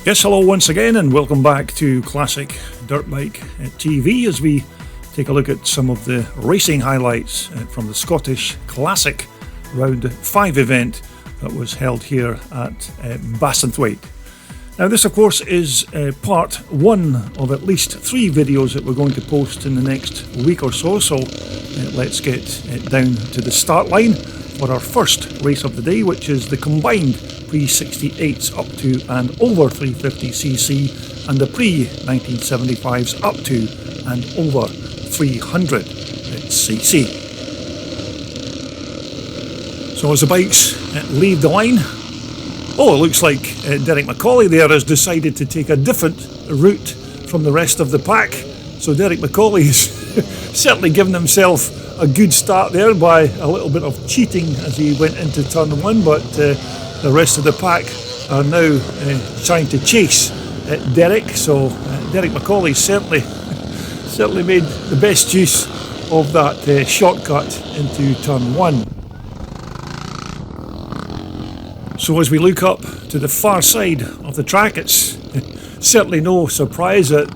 Yes, hello once again and welcome back to Classic Dirt Bike TV as we take a look at some of the racing highlights from the Scottish Classic Round 5 event that was held here at Bassenthwaite. Now this of course is part one of at least 3 videos that we're going to post in the next week or so, let's get down to the start line for our first race of the day, which is the combined pre-68s up to and over 350cc and the pre-1975s up to and over 300cc. So as the bikes leave the line, it looks like Derek McCauley there has decided to take a different route from the rest of the pack. So Derek McCauley has certainly given himself a good start there by a little bit of cheating as he went into turn 1, but the rest of the pack are now trying to chase Derek. So Derek McCauley certainly made the best use of that shortcut into turn 1. So as we look up to the far side of the track, it's certainly no surprise that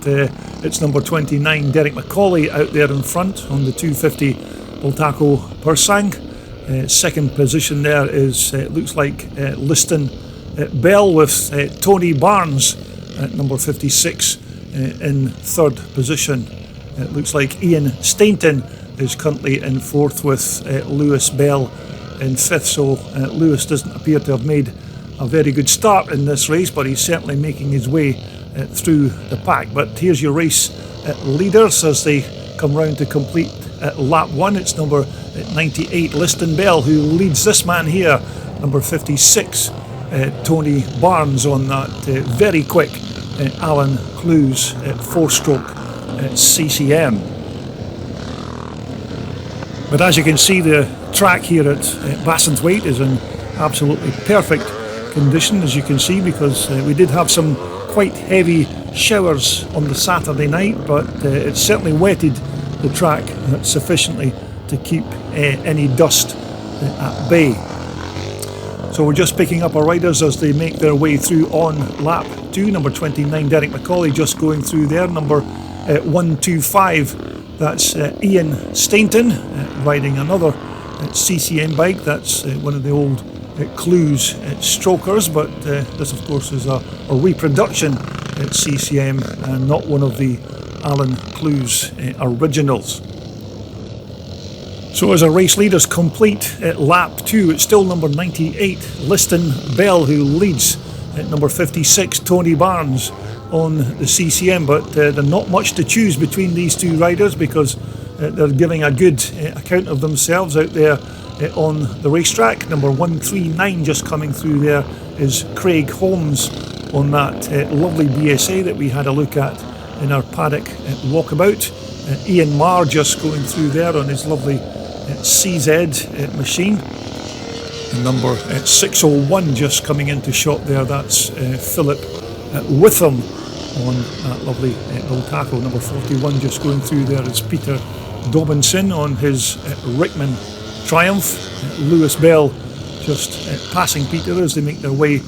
it's number 29 Derek McCauley out there in front on the 250 Bultaco Persang. Second position there is looks like Liston Bell with Tony Barnes at number 56 in third position. It looks like Ian Stainton is currently in fourth with Lewis Bell in fifth, so Lewis doesn't appear to have made a very good start in this race, but he's certainly making his way through the pack. But here's your race leaders as they come round to complete lap 1. It's number 98 Liston Bell who leads this man here, number 56 Tony Barnes on that very quick Alan Clues 4-stroke CCM. But as you can see, the track here at Bassenthwaite is in absolutely perfect condition, as you can see, because we did have some quite heavy showers on the Saturday night, but it certainly wetted the track sufficiently to keep any dust at bay. So we're just picking up our riders as they make their way through on lap 2. Number 29 Derek McCauley just going through there. Number 125, that's Ian Stainton riding another CCM bike. That's one of the old Clues strokers, but this of course is a reproduction CCM and not one of the Alan Clues originals. So as our race leaders complete at lap 2, it's still number 98 Liston Bell who leads at number 56 Tony Barnes on the CCM, but there's not much to choose between these two riders because they're giving a good account of themselves out there on the racetrack. Number 139 just coming through there is Craig Holmes on that lovely BSA that we had a look at in our paddock walkabout. Ian Marr just going through there on his lovely CZ machine. And number 601 just coming into shot there, that's Philip Witham on that lovely Bultaco. Number 41 just going through there is Peter Dobinson on his Rickman Triumph. Lewis Bell just passing Peter as they make their way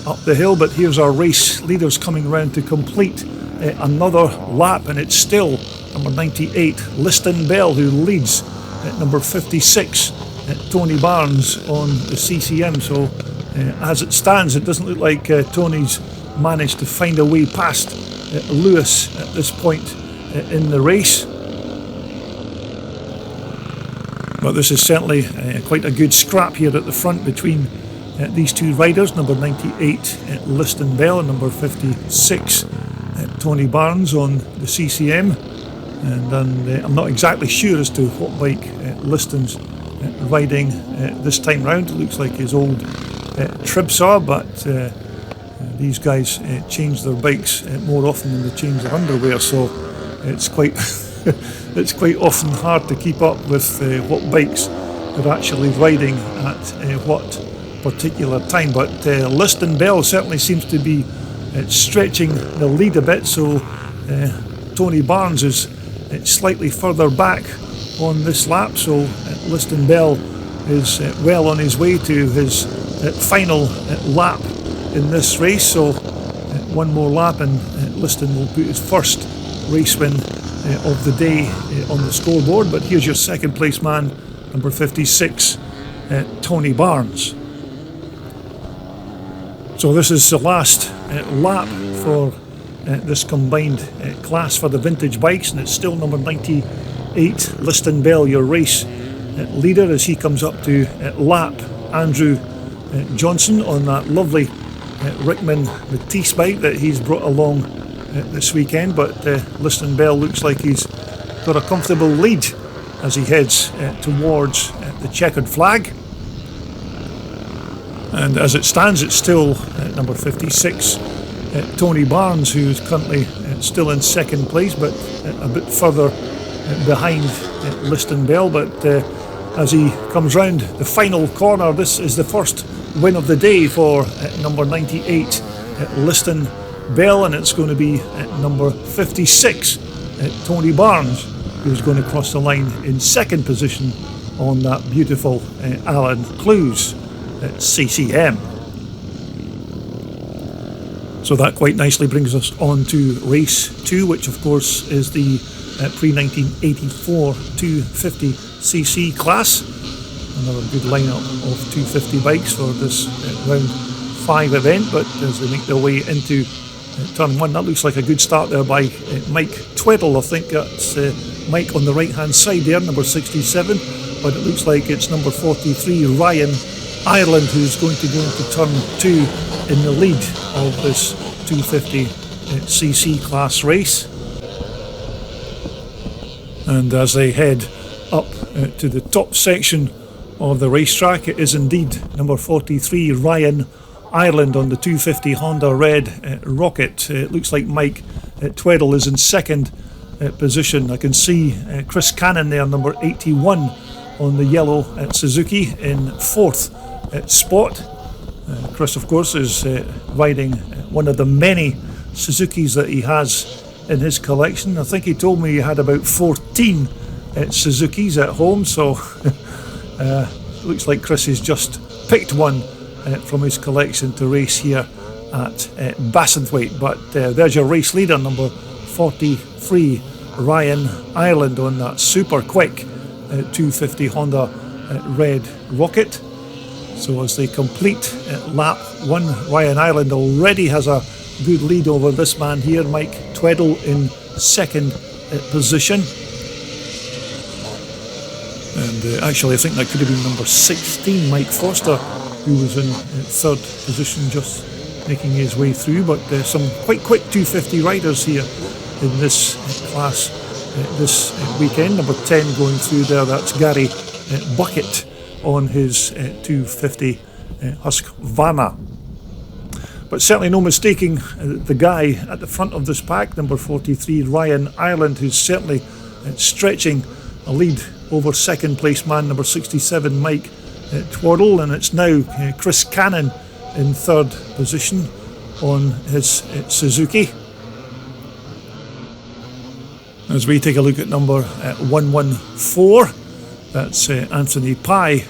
up the hill. But here's our race leaders coming around to complete another lap, and it's still number 98 Liston Bell who leads at number 56 Tony Barnes on the CCM. So as it stands, it doesn't look like Tony's managed to find a way past Lewis at this point in the race. But this is certainly quite a good scrap here at the front between these two riders, number 98 Liston Bell and number 56 Tony Barnes on the CCM. And then I'm not exactly sure as to what bike Liston's riding this time round. It looks like his old Tribsaw, but these guys change their bikes more often than they change their underwear, so it's quite it's quite often hard to keep up with what bikes they're actually riding at what particular time. But Liston Bell certainly seems to be stretching the lead a bit, so Tony Barnes is slightly further back on this lap, so Liston Bell is well on his way to his final lap in this race. So one more lap and Liston will put his first race win of the day on the scoreboard. But here's your second place man, number 56, Tony Barnes. So this is the last lap for this combined class for the vintage bikes, and it's still number 98, Liston Bell, your race leader, as he comes up to lap Andrew Johnson on that lovely Rickman Matisse bike that he's brought along this weekend. But Liston Bell looks like he's got a comfortable lead as he heads towards the checkered flag. And as it stands, it's still number 56, Tony Barnes, who is currently still in second place, but a bit further behind Liston Bell. But as he comes round the final corner, this is the first win of the day for number 98, Liston Bell, and it's going to be number 56, Tony Barnes, who's going to cross the line in second position on that beautiful Alan Clues CCM. So that quite nicely brings us on to race 2, which of course is the pre-1984 250cc class. Another good lineup of 250 bikes for this round 5 event. But as they make their way into turn 1, that looks like a good start there by Mike Tweddle. I think that's Mike on the right hand side there, number 67, but it looks like it's number 43, Ryan Ireland, who's going to go into turn 2 in the lead of this 250cc class race. And as they head up to the top section of the racetrack, it is indeed number 43, Ryan Ireland, on the 250 Honda Red Rocket. It looks like Mike Tweddle is in second position. I can see Chris Cannon there, number 81, on the yellow Suzuki in fourth spot. Chris, of course, is riding one of the many Suzukis that he has in his collection. I think he told me he had about 14 Suzukis at home, so looks like Chris has just picked one from his collection to race here at Bassenthwaite. But there's your race leader, number 43, Ryan Ireland, on that super quick 250 Honda Red Rocket. So as they complete lap 1, Ryan Ireland already has a good lead over this man here, Mike Tweddle, in second position. And actually I think that could have been number 16, Mike Foster, who was in third position, just making his way through. But some quite quick 250 riders here in this class this weekend. Number 10 going through there, that's Gary Bucket on his 250 Husqvarna. But certainly no mistaking the guy at the front of this pack, number 43, Ryan Ireland, who's certainly stretching a lead over second place man, number 67, Mike Tweddle. And it's now Chris Cannon in third position on his Suzuki. As we take a look at number 114, that's Anthony Pye,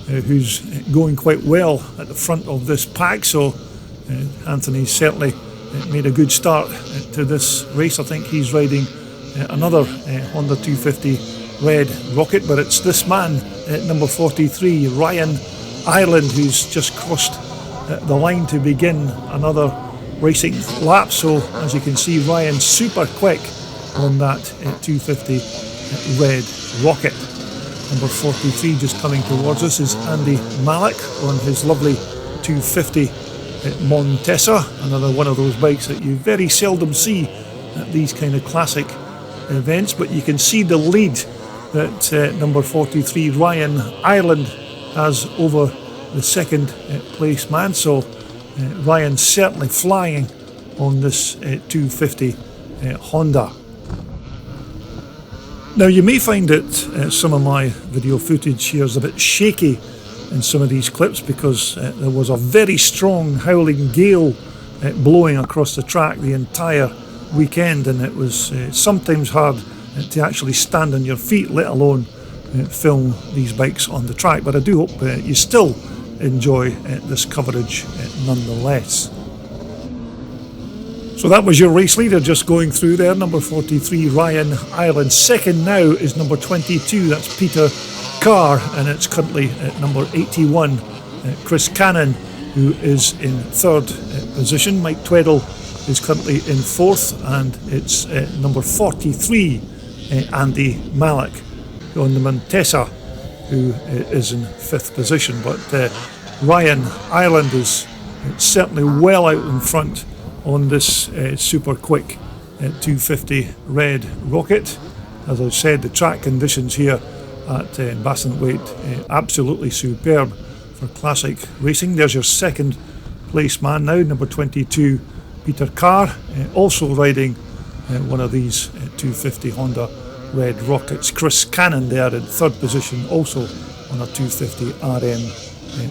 who's going quite well at the front of this pack. So Anthony certainly made a good start to this race. I think he's riding another Honda 250 Red Rocket, but it's this man, number 43, Ryan Ireland, who's just crossed the line to begin another racing lap. So as you can see, Ryan super quick on that 250 Red Rocket. Number 43 just coming towards us is Andy Malik on his lovely 250 Montesa, another one of those bikes that you very seldom see at these kind of classic events. But you can see the lead that number 43 Ryan Ireland has over the second place man. So Ryan certainly flying on this 250 Honda. Now you may find that some of my video footage here is a bit shaky in some of these clips, because there was a very strong howling gale blowing across the track the entire weekend, and it was sometimes hard to actually stand on your feet, let alone film these bikes on the track. But I do hope you still enjoy this coverage nonetheless. So that was your race leader just going through there, number 43, Ryan Ireland. Second now is number 22, that's Peter Carr, and it's currently at number 81, Chris Cannon, who is in third position. Mike Tweddle is currently in fourth, and it's number 43, Andy Malik on the Montesa, who is in fifth position. But Ryan Ireland is certainly well out in front on this super quick 250 Red Rocket. As I said, the track conditions here at Bassenthwaite absolutely superb for classic racing. There's your second place man now, number 22, Peter Carr, also riding one of these 250 Honda Red Rockets. Chris Cannon there in third position, also on a 250 RM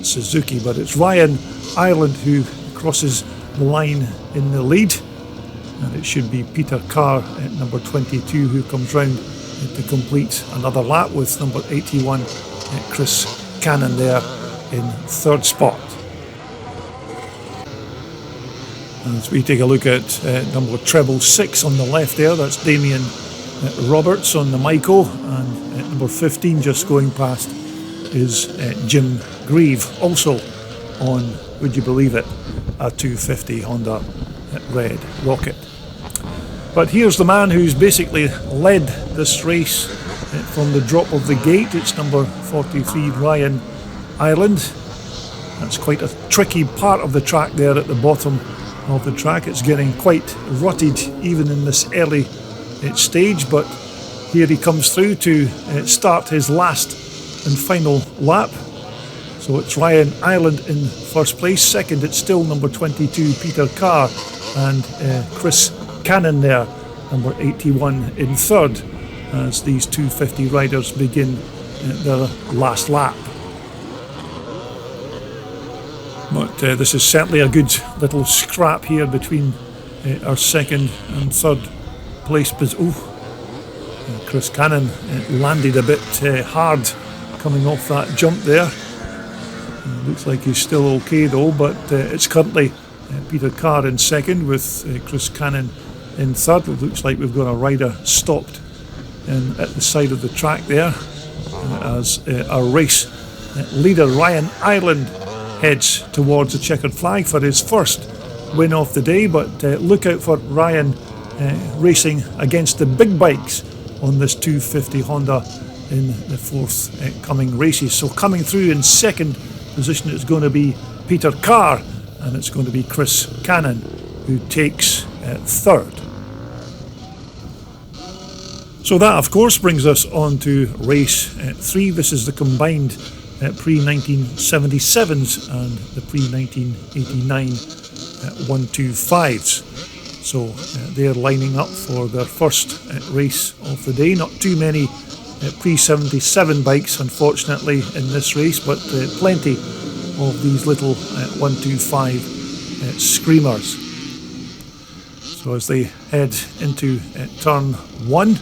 Suzuki. But it's Ryan Ireland who crosses the line in the lead, and it should be Peter Carr at number 22 who comes round to complete another lap, with number 81 Chris Cannon there in third spot. And as we take a look at number treble 6 on the left there, that's Damien Roberts on the Maiko, and at number 15 just going past is Jim Grieve, also on, would you believe it, a 250 Honda Red Rocket. But here's the man who's basically led this race from the drop of the gate. It's number 43, Ryan Ireland. That's quite a tricky part of the track there at the bottom of the track. It's getting quite rutted even in this early stage, but here he comes through to start his last and final lap. So it's Ryan Ireland in first place. Second, it's still number 22, Peter Carr, and Chris Cannon there, number 81, in third, as these 250 riders begin their last lap. But this is certainly a good little scrap here between our second and third place. Chris Cannon landed a bit hard coming off that jump there. Looks like he's still okay though, but it's currently Peter Carr in second, with Chris Cannon in third. It looks like we've got a rider stopped at the side of the track there, as our race leader Ryan Ireland heads towards the checkered flag for his first win of the day. But look out for Ryan racing against the big bikes on this 250 Honda in the forthcoming races. So coming through in second position is going to be Peter Carr, and it's going to be Chris Cannon who takes third. So that of course brings us on to race 3. This is the combined pre-1977s and the pre-1989 125s. So they're lining up for their first race of the day. Not too many pre-77 bikes unfortunately in this race, but plenty of these little 125 screamers. So as they head into turn 1,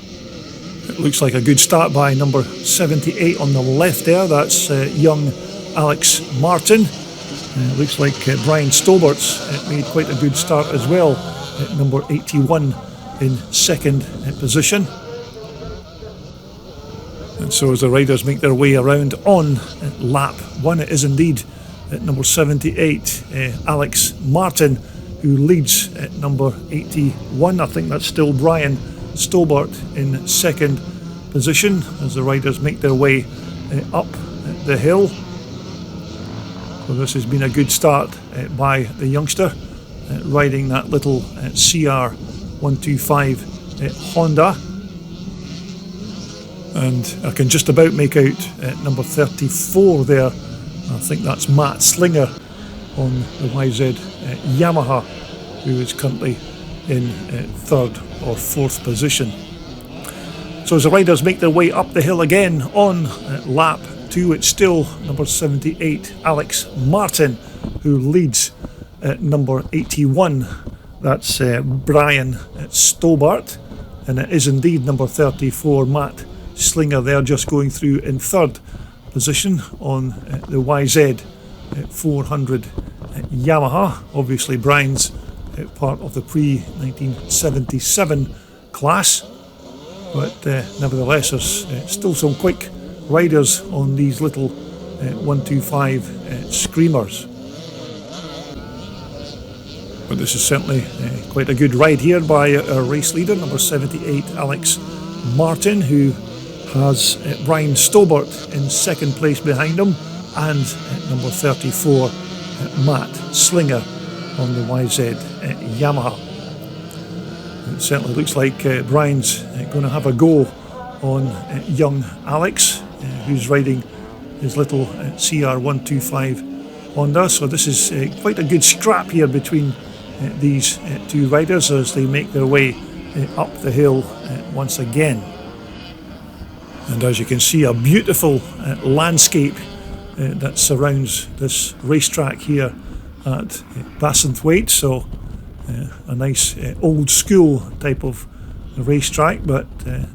it looks like a good start by number 78 on the left there. That's young Alex Martin. It looks like Brian Stobert's made quite a good start as well at number 81 in second position. And so as the riders make their way around on lap 1, it is indeed at number 78 Alex Martin who leads at number 81. I think that's still Brian Stobart in second position as the riders make their way up the hill. So this has been a good start by the youngster riding that little CR125 Honda. And I can just about make out number 34 there. I think that's Matt Slinger on the YZ Yamaha, who is currently in third or fourth position. So as the riders make their way up the hill again on lap 2, it's still number 78 Alex Martin who leads at number 81. That's Brian Stobart, and it is indeed number 34 Matt Slinger there, just going through in third position on the YZ 400 Yamaha. Obviously Brian's part of the pre-1977 class. But nevertheless, there's still some quick riders on these little 125 screamers. But this is certainly quite a good ride here by our race leader, number 78, Alex Martin, who has Brian Stobart in second place behind him, and number 34, Matt Slinger on the YZ Yamaha. It certainly looks like Brian's going to have a go on young Alex, who's riding his little CR125 Honda. So this is quite a good scrap here between these two riders as they make their way up the hill once again. And as you can see, a beautiful landscape that surrounds this racetrack here at Bassenthwaite. So a nice old school type of racetrack, but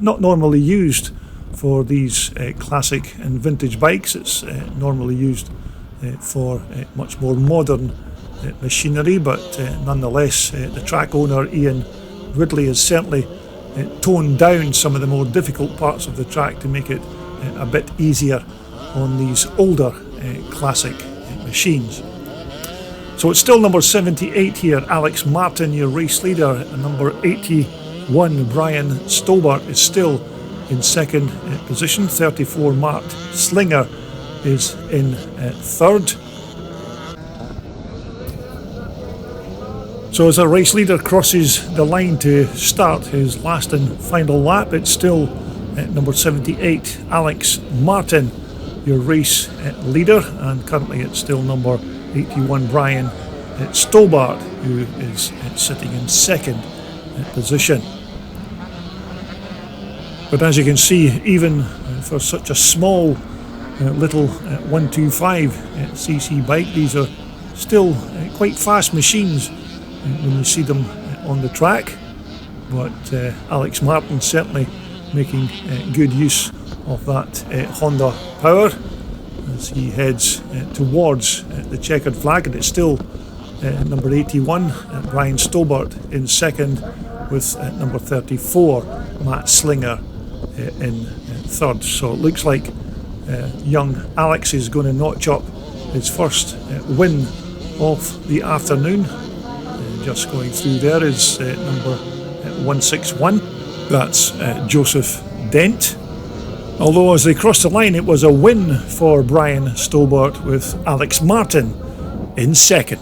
not normally used for these classic and vintage bikes. It's normally used for much more modern machinery, but nonetheless the track owner Ian Ridley has certainly toned down some of the more difficult parts of the track to make it a bit easier on these older classic machines. So it's still number 78 here, Alex Martin, your race leader, and number 81, Brian Stobart, is still in second position. 34, Matt Slinger is in third. So as our race leader crosses the line to start his last and final lap, it's still number 78, Alex Martin, your race leader, and currently it's still number 81, Brian Stobart, who is sitting in second position. But as you can see, even for such a small little 125cc bike, these are still quite fast machines when you see them on the track. But Alex Martin certainly making good use of that Honda power as he heads towards the checkered flag, and it's still number 81, Brian Stobart, in second, with number 34, Matt Slinger, in third. So it looks like young Alex is going to notch up his first win of the afternoon. Just going through there is number 161, that's Joseph Dent. Although as they crossed the line, it was a win for Brian Stobart with Alex Martin in second.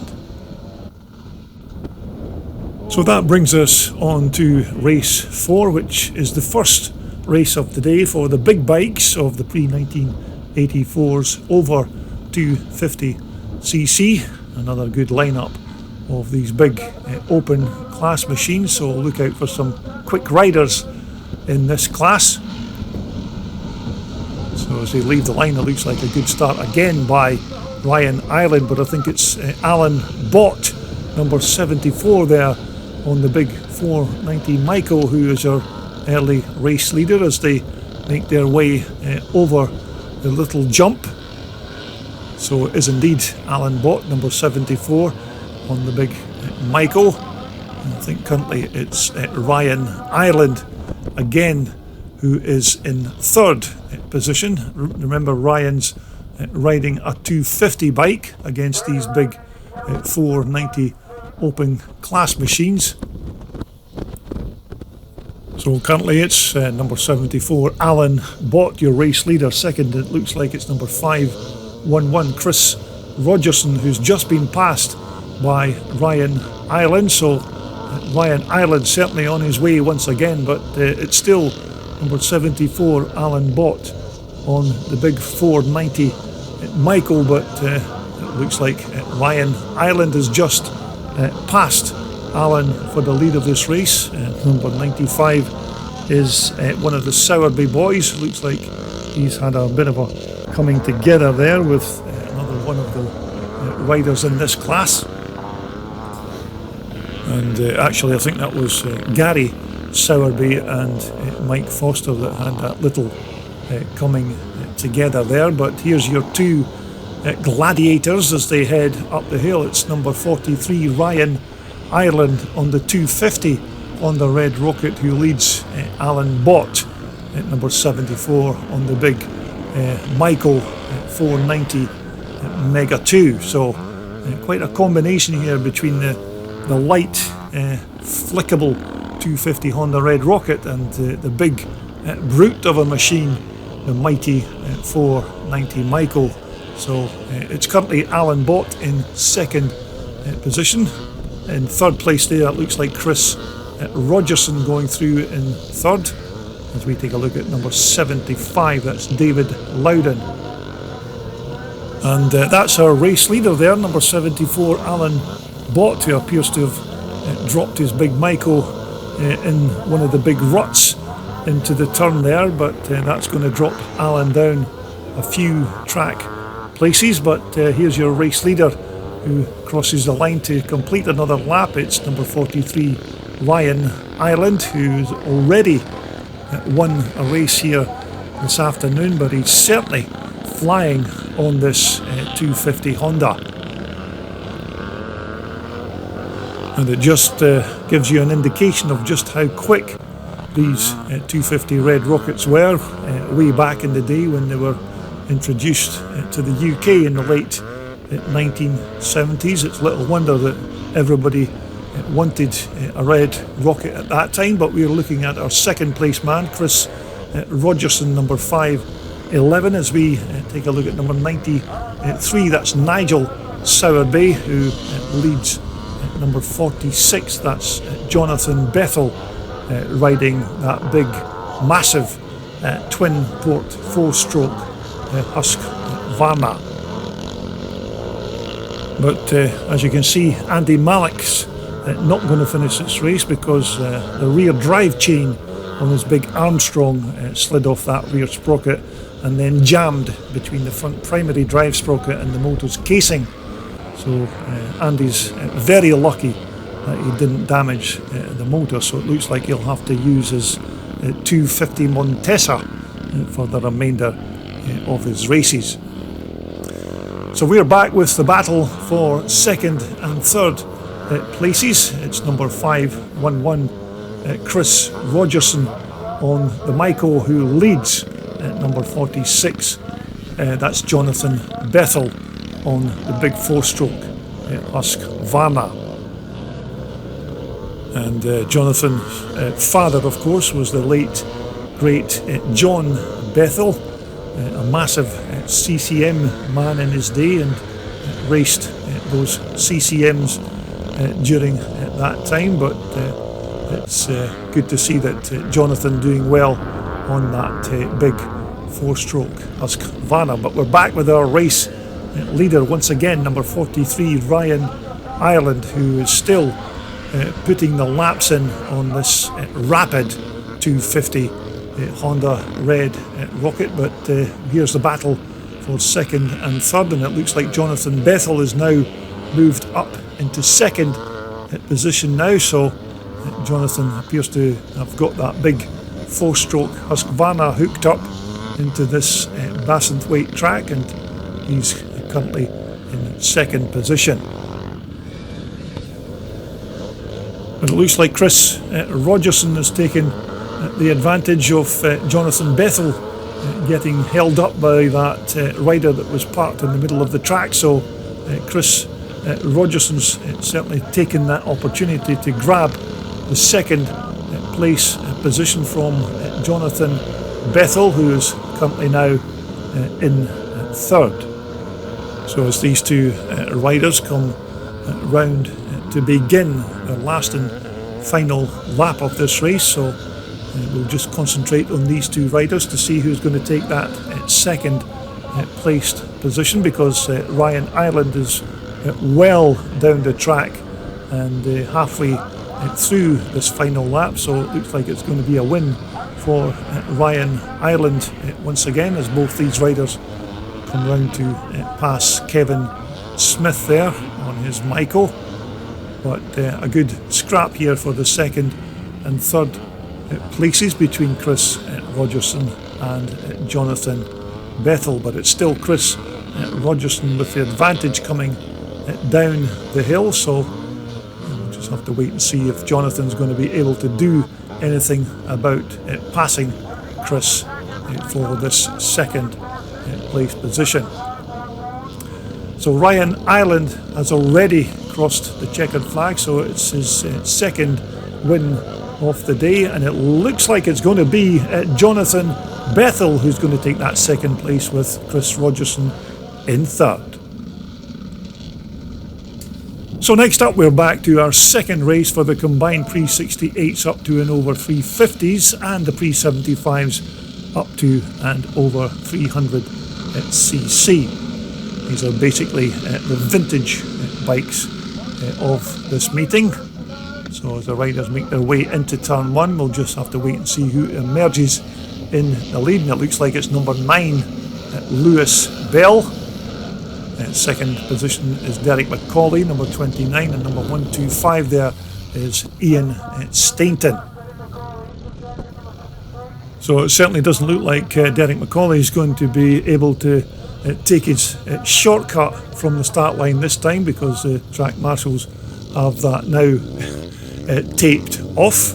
So that brings us on to race 4, which is the first race of the day for the big bikes of the pre-1984s over 250cc. Another good lineup of these big open class machines, so look out for some quick riders in this class. So as they leave the line, it looks like a good start again by Ryan Ireland, but I think it's Alan Bott, number 74 there on the big 490 Michael, who is our early race leader as they make their way over the little jump. So it is indeed Alan Bott, number 74 on the big Michael. And I think currently it's Ryan Ireland again who is in third position. Remember, Ryan's riding a 250 bike against these big 490 open class machines. So currently it's number 74, Alan Bott, your race leader. Second, it looks like it's number 511, Chris Rogerson, who's just been passed by Ryan Ireland. So Ryan Ireland certainly on his way once again, but it's still number 74, Alan Bott on the big 490 Michael, but it looks like Ryan Ireland has just passed Alan for the lead of this race. Number 95 is one of the Sowerby boys. Looks like he's had a bit of a coming together there with another one of the riders in this class. And actually I think that was Gary Sowerby and Mike Foster that had that little coming together there. But here's your two gladiators as they head up the hill. It's number 43, Ryan Ireland on the 250 on the Red Rocket, who leads Alan Bott at number 74 on the big Michael 490 Mega 2. So quite a combination here between the light flickable 250 Honda Red Rocket and the big brute of a machine, the mighty 490 Michael. So it's currently Alan Bott in second position. In third place there, it looks like Chris Rogerson going through in third. As we take a look at number 75, that's David Loudon. And that's our race leader there, number 74, Alan Bott, who appears to have dropped his big Michael in one of the big ruts into the turn there, but that's going to drop Alan down a few track places. But here's your race leader who crosses the line to complete another lap. It's number 43, Ryan Ireland, who's already won a race here this afternoon, but he's certainly flying on this 250 Honda. And it just gives you an indication of just how quick these 250 Red Rockets were way back in the day when they were introduced to the UK in the late 1970s. It's little wonder that everybody wanted a Red Rocket at that time, but we were looking at our second place man, Chris Rogerson, number 511, as we take a look at number 93. That's Nigel Sowerby, who leads number 46. That's Jonathan Bethel, riding that big, massive twin port 4-stroke Husqvarna. But as you can see, Andy Malek's not going to finish this race because the rear drive chain on his big Armstrong slid off that rear sprocket and then jammed between the front primary drive sprocket and the motor's casing. So Andy's very lucky that he didn't damage the motor, so it looks like he'll have to use his 250 Montesa for the remainder of his races. So we're back with the battle for second and third places. It's number 511, Chris Rogerson on the Michael, who leads at number 46. That's Jonathan Bethel on the big 4-stroke Husqvarna. And Jonathan's father, of course, was the late, great John Bethel, a massive CCM man in his day, and raced those CCMs during that time. But it's good to see that Jonathan doing well on that big 4-stroke Husqvarna. But we're back with our race leader once again, number 43, Ryan Ireland, who is still putting the laps in on this rapid 250 Honda Red Rocket. But here's the battle for second and third, and it looks like Jonathan Bethel is now moved up into second position now. So Jonathan appears to have got that big 4-stroke Husqvarna hooked up into this Bassenthwaite track, and he's currently in second position. And it looks like Chris Rogerson has taken the advantage of Jonathan Bethel getting held up by that rider that was parked in the middle of the track. So Chris Rogerson's certainly taken that opportunity to grab the second place position from Jonathan Bethel, who is currently now in third. So as these two riders come round to begin the last and final lap of this race, so we'll just concentrate on these two riders to see who's going to take that second placed position, because Ryan Ireland is well down the track and halfway through this final lap, so it looks like it's going to be a win for Ryan Ireland once again, as both these riders come round to pass Kevin Smith there on his Michael. But a good scrap here for the second and third places between Chris Rogerson and Jonathan Bethel, but it's still Chris Rogerson with the advantage coming down the hill. So we'll just Just have to wait and see if Jonathan's going to be able to do anything about passing Chris for this second place position. So Ryan Ireland has already crossed the checkered flag, so it's his second win of the day, and it looks like it's going to be Jonathan Bethel who's going to take that second place with Chris Rogerson in third. So next up, we're back to our second race for the combined pre-68s up to and over 350s and the pre-75s up to and over 300 cc. These are basically the vintage bikes of this meeting. So as the riders make their way into turn one, we'll just have to wait and see who emerges in the lead. And it looks like it's number 9, Lewis Bell. Second position is Derek McCauley, number 29, and number 125 there is Ian Stainton. So it certainly doesn't look like Derek McCauley is going to be able to take his shortcut from the start line this time, because the track marshals have that now taped off.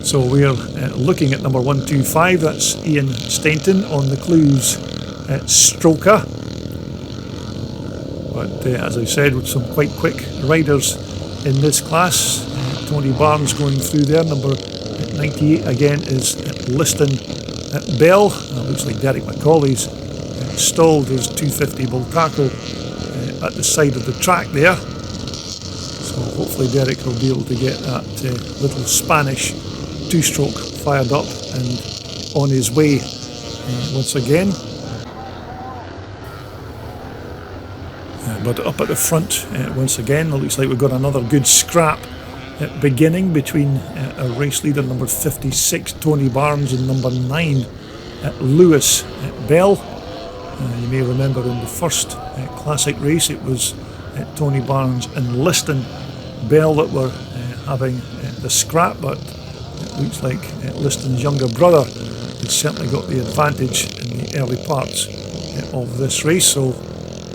So we're looking at number 125, that's Ian Stainton on the Clues Stroker. But as I said, with some quite quick riders in this class, Tony Barnes going through there, number 98 again is Liston Bell. It looks like Derek McCauley's stalled his 250 Bultaco at the side of the track there. So hopefully Derek will be able to get that little Spanish two-stroke fired up and on his way once again. But up at the front once again, it looks like we've got another good scrap beginning between our race leader number 56 Tony Barnes and number 9 Lewis Bell. You may remember in the first classic race it was Tony Barnes and Liston Bell that were having the scrap, but it looks like Liston's younger brother has certainly got the advantage in the early parts of this race. So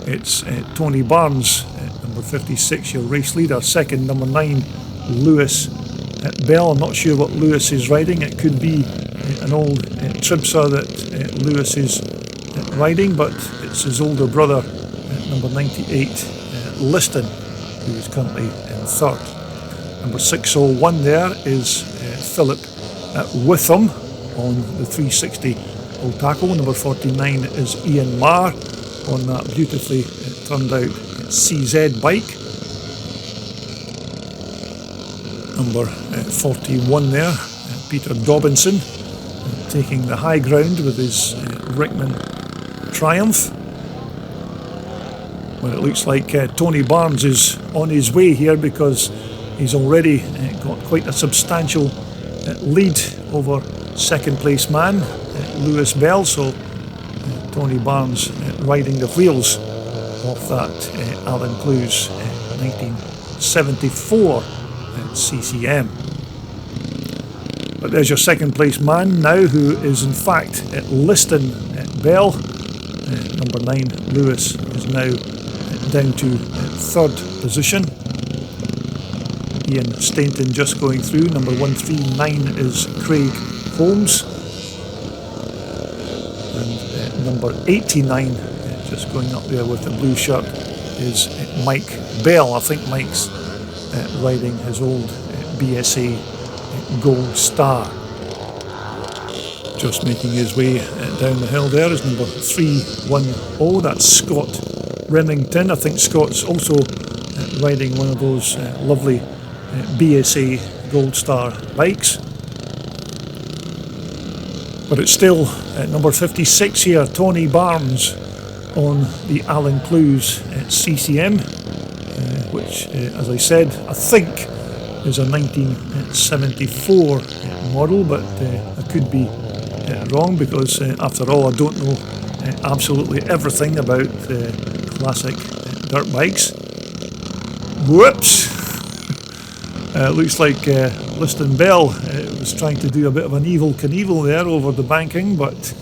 it's Tony Barnes, number 56, your race leader. Second, number 9, Lewis Bell. I'm not sure what Lewis is riding. It could be an old Tribsa that Lewis is riding, but it's his older brother, number 98, Liston, who is currently in third. Number 601 there is Philip Witham on the 360 Bultaco. Number 49 is Ian Marr on that beautifully turned out CZ bike. Number 41 there, Peter Dobinson, taking the high ground with his Rickman Triumph. Well, it looks like Tony Barnes is on his way here, because he's already got quite a substantial lead over second place man Lewis Bell. So Tony Barnes riding the wheels of that Alan Clues 1974 CCM. But there's your second place man now, who is in fact Liston Bell. Number 9 Lewis is now down to third position. Ian Stainton just going through. Number 139 is Craig Holmes. And number 89, just going up there with the blue shirt, is Mike Bell. I think Mike's riding his old BSA Gold Star. Just making his way down the hill there is number 310, that's Scott Remington. I think Scott's also riding one of those lovely BSA Gold Star bikes. But it's still number 56 here, Tony Barnes on the Alan Clues CCM, which, as I said, I think is a 1974 model, but I could be wrong, because after all, I don't know absolutely everything about classic dirt bikes. Whoops! Looks like Liston Bell was trying to do a bit of an Evel Knievel there over the banking, but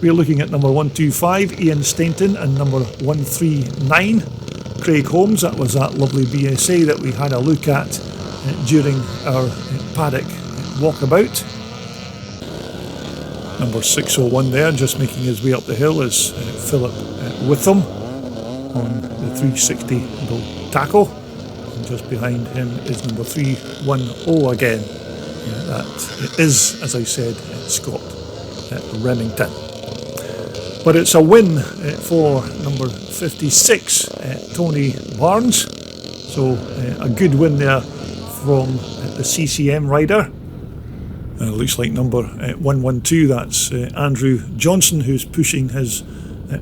we're looking at number 125, Ian Stainton, and number 139, Craig Holmes. That was that lovely BSA that we had a look at during our paddock walkabout. Number 601 there, just making his way up the hill, is Philip Witham on the 360 bull tackle. And just behind him is number 310 again. That is, as I said, Scott Remington. But it's a win for number 56, Tony Barnes. So a good win there from the CCM rider. Looks like number 112, that's Andrew Johnson, who's pushing his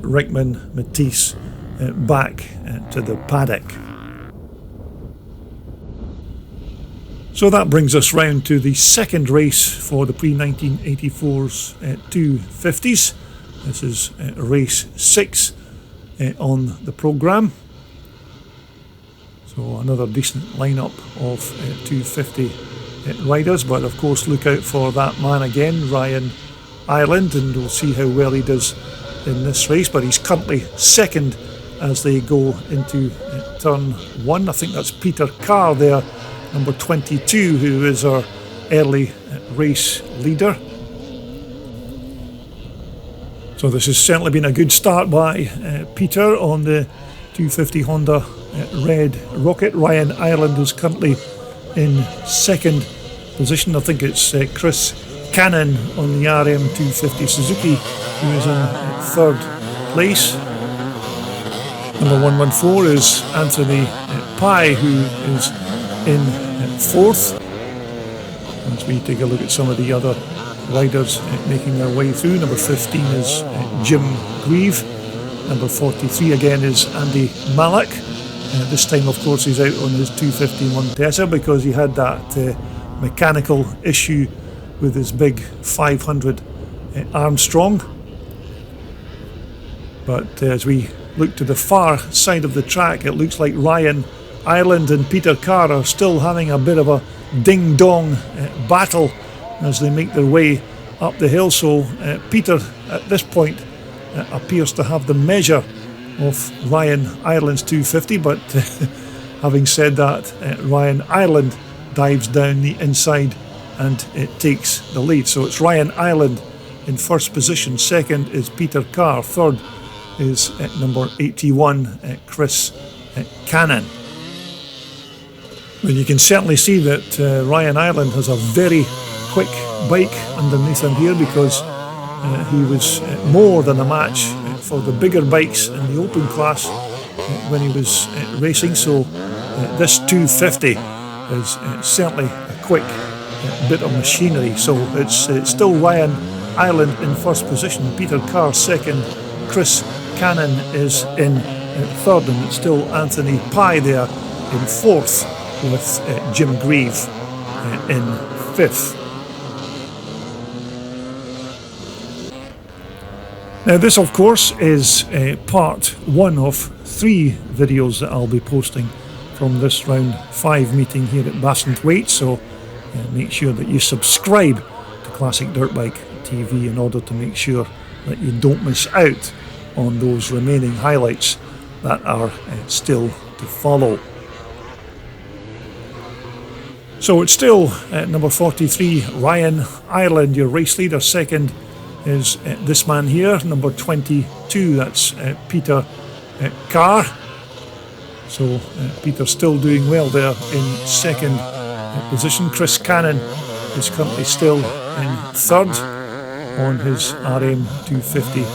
Rickman Matisse back to the paddock. So that brings us round to the second race for the pre-1984's 250s. This is race 6 on the programme. So another decent lineup of 250 riders, but of course look out for that man again, Ryan Ireland, and we'll see how well he does in this race. But he's currently second as they go into turn 1. I think that's Peter Carr there, number 22, who is our early race leader. So this has certainly been a good start by Peter on the 250 Honda Red Rocket. Ryan Ireland is currently in second position. I think it's Chris Cannon on the RM250 Suzuki who is in third place. Number 114 is Anthony Pye, who is in fourth. As we take a look at some of the other riders making their way through, number 15 is Jim Grieve. Number 43 again is Andy Malak. This time, of course, he's out on his 250 Montesa because he had that mechanical issue with his big 500 Armstrong. But as we look to the far side of the track, it looks like Ryan Ireland and Peter Carr are still having a bit of a ding-dong battle as they make their way up the hill. So Peter, at this point, appears to have the measure of Ryan Ireland's 250, but having said that, Ryan Ireland dives down the inside and it takes the lead. So it's Ryan Ireland in first position, second is Peter Carr, third is number 81, Chris Cannon. But you can certainly see that Ryan Ireland has a very quick bike underneath him here, because he was more than a match for the bigger bikes in the open class when he was racing. So this 250 is certainly a quick bit of machinery. So it's still Ryan Ireland in first position, Peter Carr second, Chris Cannon is in third, and it's still Anthony Pye there in fourth, with Jim Grieve in fifth. Now this, of course, is part one of 3 videos that I'll be posting from this round 5 meeting here at Bassenthwaite, so make sure that you subscribe to Classic Dirt Bike TV in order to make sure that you don't miss out on those remaining highlights that are still to follow. So it's still number 43, Ryan Ireland, your race leader. Second is this man here, number 22, that's Peter Carr. So Peter's still doing well there in second position. Chris Cannon is currently still in third on his RM250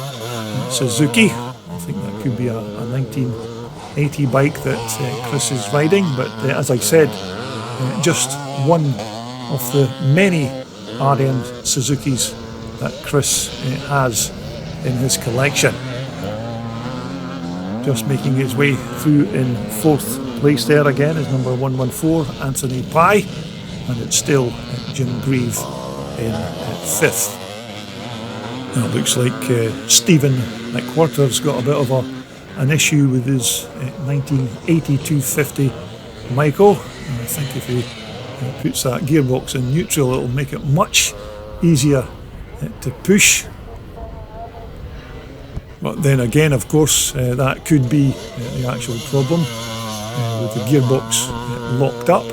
Suzuki. I think that could be a 1980 bike that Chris is riding, but as I said, just one of the many RM Suzukis that Chris has in his collection. Just making his way through in fourth place there again is number 114, Anthony Pye, and it's still Jim Grieve in fifth. Now it looks like Stephen McWhirter's got a bit of an issue with his 1980 250 Michael. And I think if he puts that gearbox in neutral, it'll make it much easier to push. But then again, of course, that could be the actual problem with the gearbox locked up.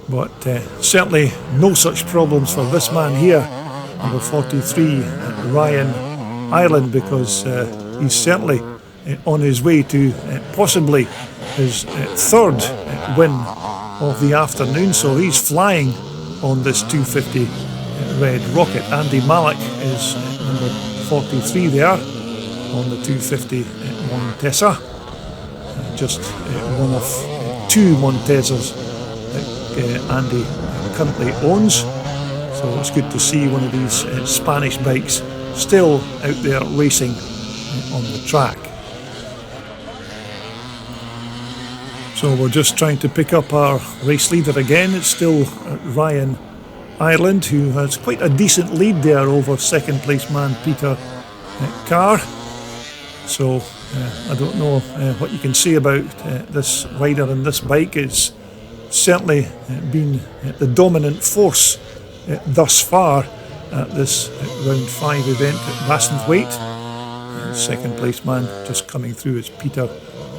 But certainly no such problems for this man here, number 43, Ryan Ireland, because he's certainly on his way to possibly his third win of the afternoon. So he's flying on this 250 Red Rocket. Andy Malik is number 43 there on the 250 Montesa. Just one of two Montesas that Andy currently owns. So it's good to see one of these Spanish bikes still out there racing on the track. So we're just trying to pick up our race leader again. It's still Ryan Ireland, who has quite a decent lead there over second place man Peter Carr. So I don't know what you can say about this rider and this bike. It's certainly been the dominant force thus far at this round 5 event at Bassenthwaite. Second place man just coming through is Peter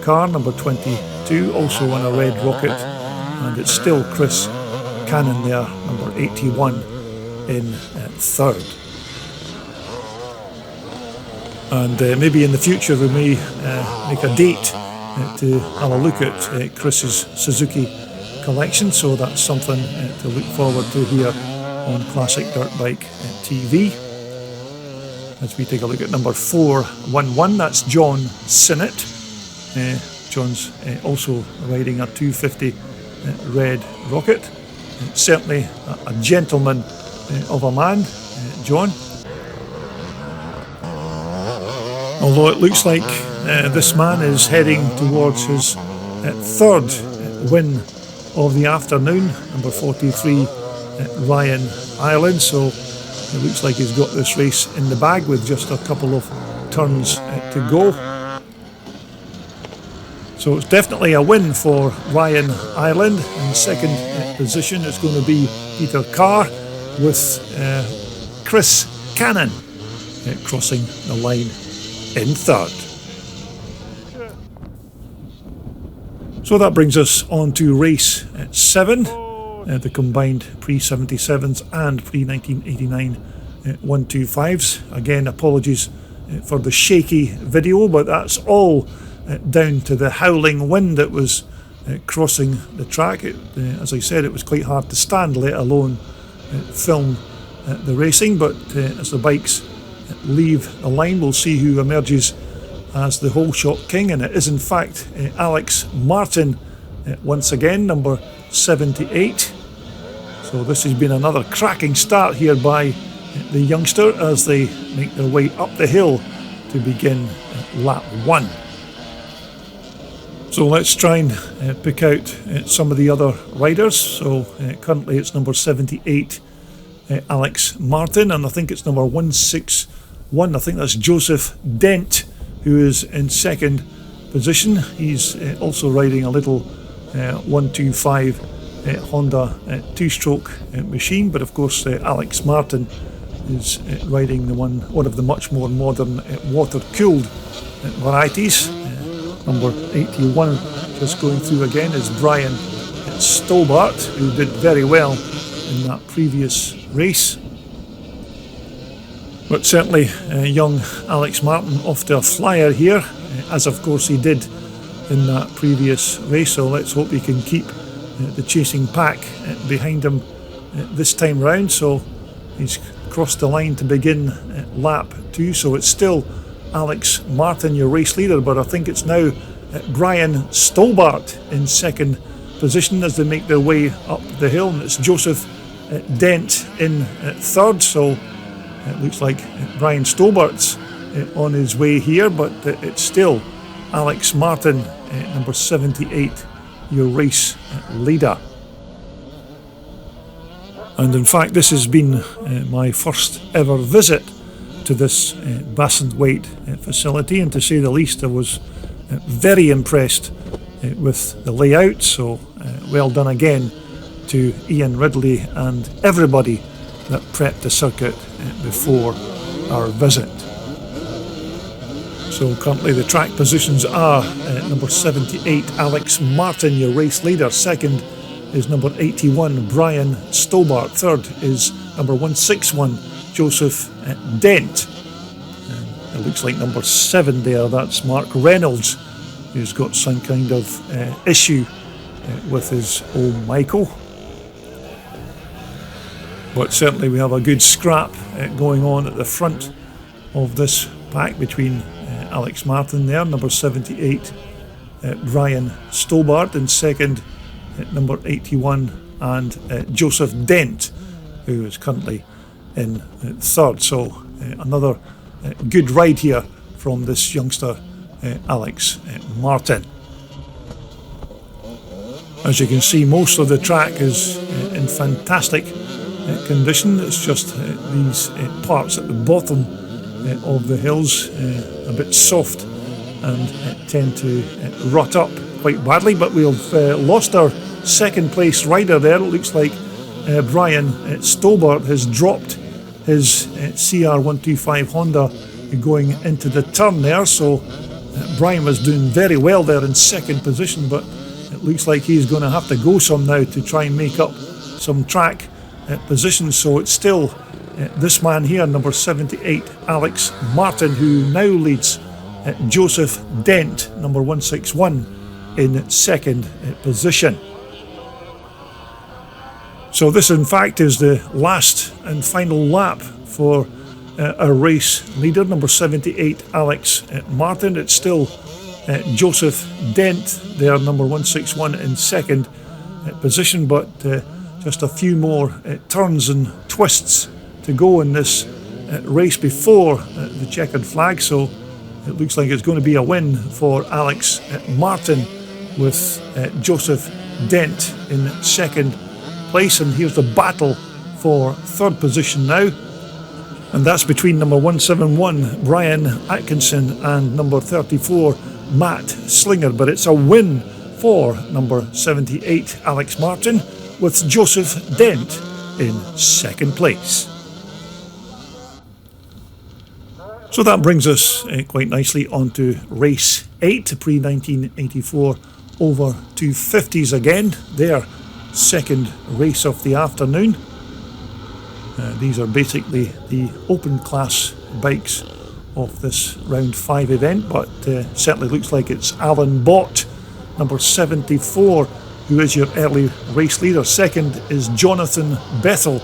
Carr, number 22, also on a Red Rocket, and it's still Chris Cannon there, number 81, in third. And maybe in the future we may make a date to have a look at Chris's Suzuki collection, so that's something to look forward to here on Classic Dirt Bike TV. As we take a look at number 411, that's John Sinnott. John's also riding a 250 Red Rocket. Certainly a gentleman of a man, John. Although it looks like this man is heading towards his third win of the afternoon, number 43, Ryan Ireland. So it looks like he's got this race in the bag with just a couple of turns to go. So it's definitely a win for Ryan Ireland. In second position, it's going to be Peter Carr with Chris Cannon crossing the line in third. So that brings us on to race 7, the combined pre-77s and pre-1989 125s. Again, apologies for the shaky video, but that's all down to the howling wind that was crossing the track. As I said, it was quite hard to stand, let alone film the racing. But as the bikes leave the line, we'll see who emerges as the whole shot king, and it is in fact Alex Martin once again, number 78. So this has been another cracking start here by the youngster as they make their way up the hill to begin lap 1. So let's try and pick out some of the other riders. So currently it's number 78, Alex Martin, and I think it's number 161, I think that's Joseph Dent, who is in second position. He's also riding a little 125 Honda two-stroke machine, but of course Alex Martin is riding one of the much more modern water-cooled varieties. Number 81 just going through again is Brian Stobart, who did very well in that previous race. But certainly young Alex Martin off to a flyer here, as of course he did in that previous race, so let's hope he can keep the chasing pack behind him this time round. So he's crossed the line to begin lap 2, so it's still Alex Martin, your race leader, but I think it's now Brian Stobart in second position as they make their way up the hill, and it's Joseph Dent in third. So it looks like Brian Stobart's on his way here, but it's still Alex Martin, number 78, your race leader. And in fact, this has been my first ever visit to this Bassenthwaite facility, and to say the least, I was very impressed with the layout. So well done again to Ian Ridley and everybody that prepped the circuit before our visit. So currently the track positions are number 78 Alex Martin, your race leader. Second is number 81 Brian Stobart. Third is number 161 Joseph Dent. It looks like number 7 there, that's Mark Reynolds, who's got some kind of issue with his old Michael. But certainly we have a good scrap going on at the front of this pack between Alex Martin there, number 78 Brian Stobart, and second number 81 and Joseph Dent, who is currently in third. So another good ride here from this youngster Alex Martin. As you can see, most of the track is in fantastic condition. It's just these parts at the bottom of the hills a bit soft and tend to rot up quite badly, but we've lost our second place rider there. It looks like Brian Stobart has dropped his CR125 Honda going into the turn there, so Brian was doing very well there in second position, but it looks like he's going to have to go some now to try and make up some track position. So it's still this man here, number 78 Alex Martin, who now leads Joseph Dent, number 161, in second position. So this in fact is the last and final lap for our race leader, number 78 Alex Martin. It's still Joseph Dent there, number 161, in second position, but just a few more turns and twists to go in this race before the checkered flag. So it looks like it's going to be a win for Alex Martin with Joseph Dent in second place. And here's the battle for third position now, and that's between number 171 Brian Atkinson and number 34 Matt Slinger. But it's a win for number 78 Alex Martin with Joseph Dent in second place. So that brings us quite nicely onto race 8, pre-1984 over 250s again, their second race of the afternoon. These are basically the open class bikes of this round 5 event, but certainly looks like it's Alan Bott, number 74, who is your early race leader. Second is Jonathan Bethel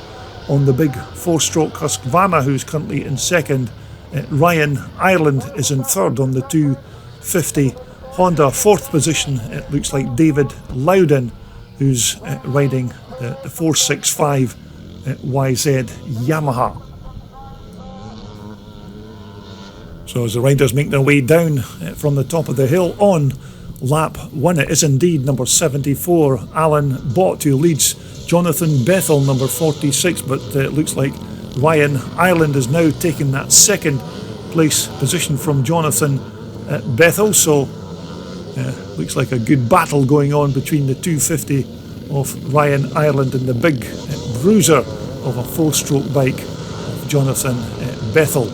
on the big 4-stroke Husqvarna, who's currently in second. Ryan Ireland is in third on the 250 Honda. Fourth position, it looks like David Loudon, who's riding the 465 YZ Yamaha. So as the riders make their way down from the top of the hill on lap 1, it is indeed number 74 Alan Bott who leads Jonathan Bethel, number 46, but it looks like Ryan Ireland is now taking that second place position from Jonathan Bethel. So looks like a good battle going on between the 250 of Ryan Ireland and the big bruiser of a 4-stroke bike of Jonathan Bethel.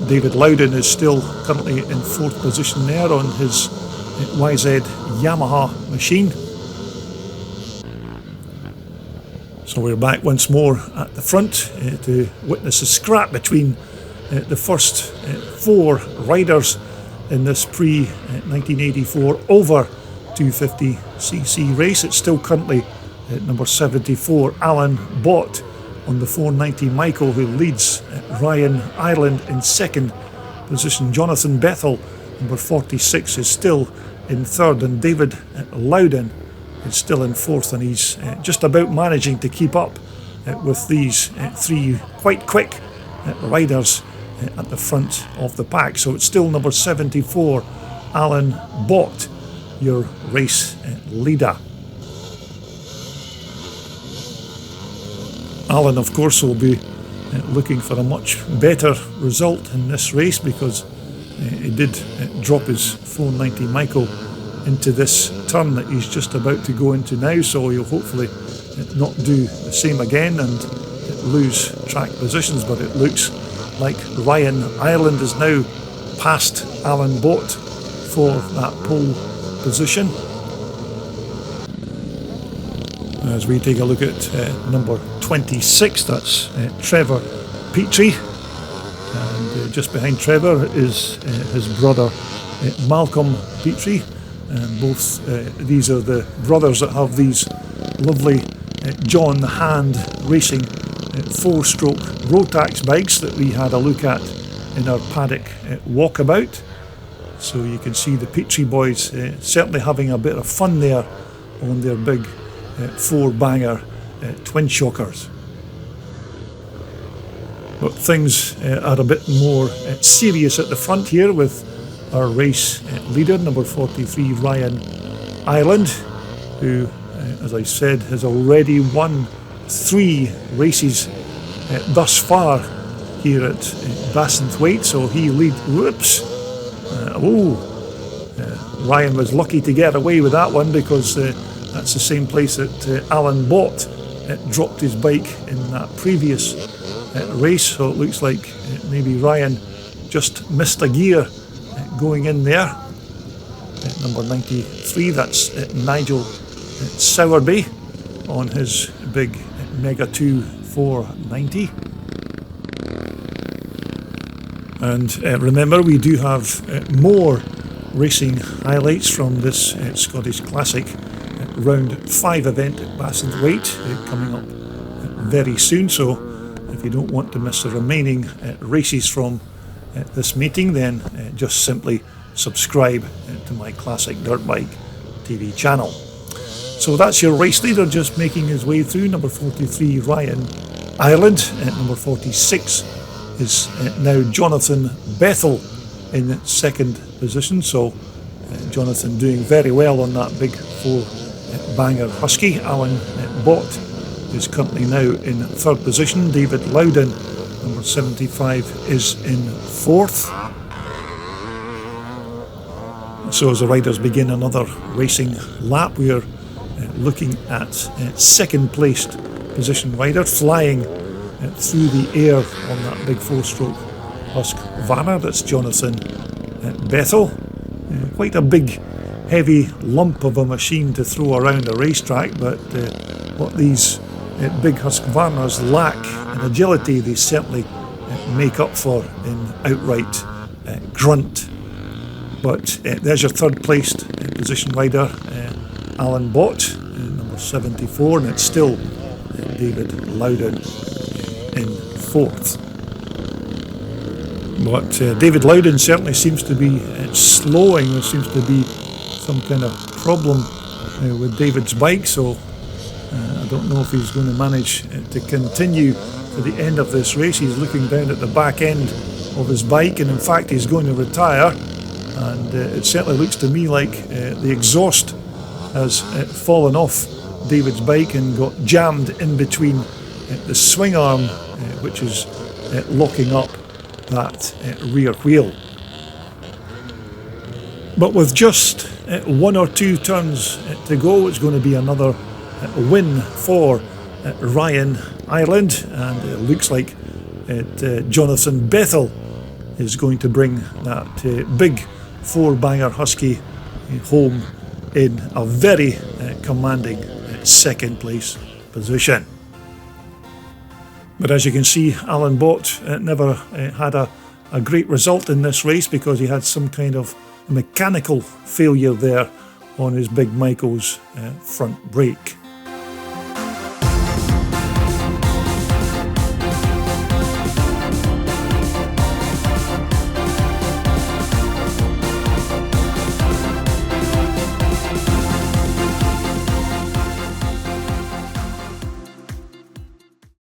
David Loudon is still currently in fourth position there on his YZ Yamaha machine. So we're back once more at the front to witness a scrap between the first 4 riders in this pre-1984 over 250cc race. It's still currently number 74 Alan Bott on the 490 Michael, who leads Ryan Ireland in second position. Jonathan Bethel, number 46, is still in third, and David Loudon is still in fourth, and he's just about managing to keep up with these 3 quite quick riders at the front of the pack. So it's still number 74 Alan Bott, your race leader. Alan, of course, will be looking for a much better result in this race, because he did drop his 490 Michael into this turn that he's just about to go into now, so he'll hopefully not do the same again and lose track positions. But it looks like Ryan Ireland is now past Alan Bott for that pole position. As we take a look at number 26, that's Trevor Petrie, and just behind Trevor is his brother Malcolm Petrie, and both these are the brothers that have these lovely John Hand Racing 4-stroke Rotax bikes that we had a look at in our paddock walkabout. So you can see the Petrie boys certainly having a bit of fun there on their big 4-banger twin shockers. But things are a bit more serious at the front here with our race leader, number 43, Ryan Ireland, who, as I said, has already won 3 races thus far here at Bassenthwaite. So he leads. Whoops! Ryan was lucky to get away with that one, because that's the same place that Alan Bott dropped his bike in that previous race. So it looks like maybe Ryan just missed a gear going in there. Number 93, that's Nigel Sowerby on his big Mega 2 490. And remember, we do have more racing highlights from this Scottish Classic Round 5 event at Bassenthwaite coming up very soon. So if you don't want to miss the remaining races from this meeting, then just simply subscribe to my Classic Dirt Bike TV channel. So that's your race leader just making his way through, number 43, Ryan Ireland. Number 46 is now Jonathan Bethel in second position. So Jonathan doing very well on that big 4-banger Husky. Alan Bott is currently now in third position. David Loudon, number 75, is in fourth. So as the riders begin another racing lap, we are looking at second placed position rider flying through the air on that big 4-stroke Husqvarna. That's Jonathan Bethel. Quite a big heavy lump of a machine to throw around a racetrack, but what these big Husqvarnas lack in agility, they certainly make up for in outright grunt. But there's your third placed position rider, Alan Bott, number 74, and it's still David Loudon in fourth. But David Loudon certainly seems to be slowing. There seems to be some kind of problem with David's bike, so I don't know if he's going to manage to continue to the end of this race. He's looking down at the back end of his bike, and in fact he's going to retire. And it certainly looks to me like the exhaust has fallen off David's bike and got jammed in between the swing arm, which is locking up that rear wheel. But with just 1 or 2 turns to go, it's going to be another win for Ryan Ireland, and it looks like Jonathan Bethel is going to bring that big 4-banger Husky home in a very commanding second place position. But as you can see, Alan Bott never had a great result in this race, because he had some kind of mechanical failure there on his big Michael's front brake.